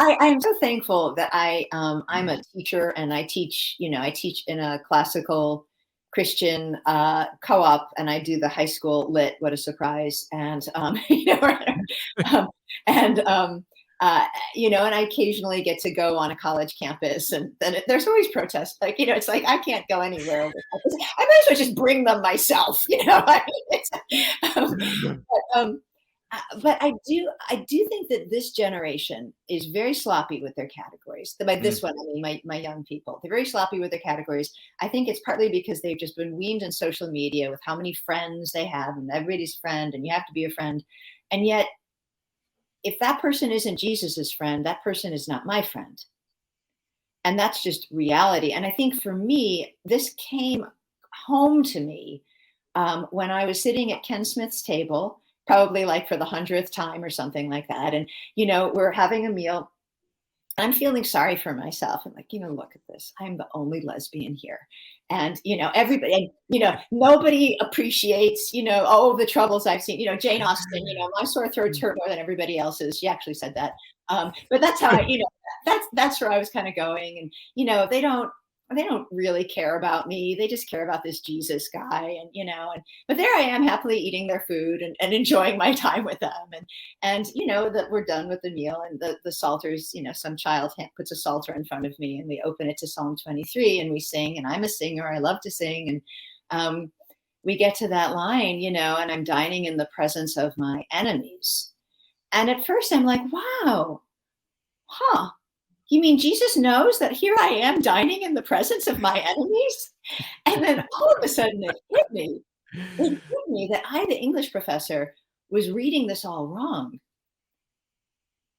I am so thankful that I'm a teacher, and I teach, I teach in a classical Christian co-op, and I do the high school lit. What a surprise! And um, and and I occasionally get to go on a college campus, and then there's always protests. Like, it's like I can't go anywhere. I might as well just bring them myself. I mean, but, but I do think that this generation is very sloppy with their categories. By this one, I mean my young people. They're very sloppy with their categories. I think it's partly because they've just been weaned in social media with how many friends they have, and everybody's a friend, and you have to be a friend. And yet, if that person isn't Jesus's friend, that person is not my friend. And that's just reality. And I think for me, this came home to me when I was sitting at Ken Smith's table, probably like for the 100th time or something like that. And, we're having a meal. I'm feeling sorry for myself. I'm like, look at this. I'm the only lesbian here. And, everybody, and, nobody appreciates, all the troubles I've seen. Jane Austen, my sore throats hurt more than everybody else's. She actually said that. But that's how that's where I was kind of going. And, they don't really care about me. They just care about this Jesus guy. But there I am happily eating their food and enjoying my time with them. And that we're done with the meal, and the psalters, some child puts a psalter in front of me, and we open it to Psalm 23 and we sing, and I'm a singer. I love to sing. And we get to that line, and I'm dining in the presence of my enemies. And at first I'm like, wow, you mean Jesus knows that here I am dining in the presence of my enemies? And then all of a sudden it hit me that I, the English professor, was reading this all wrong,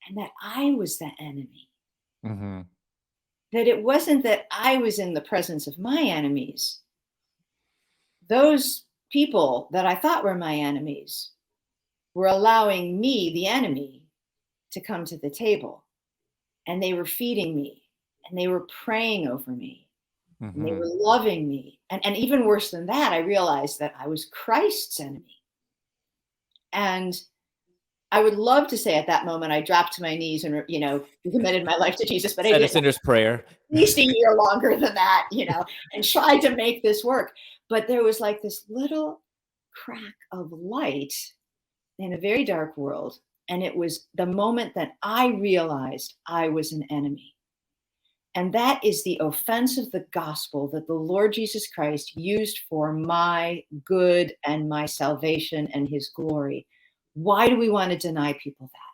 and that I was the enemy. Mm-hmm. That it wasn't that I was in the presence of my enemies. Those people that I thought were my enemies were allowing me, the enemy, to come to the table. And they were feeding me, and they were praying over me, and they were loving me. And even worse than that, I realized that I was Christ's enemy. And I would love to say at that moment, I dropped to my knees and, committed my life to Jesus, but I didn't. A sinner's prayer. At least a year longer than that, and tried to make this work. But there was like this little crack of light in a very dark world. And it was the moment that I realized I was an enemy. And that is the offense of the gospel that the Lord Jesus Christ used for my good and my salvation and his glory. Why do we want to deny people that?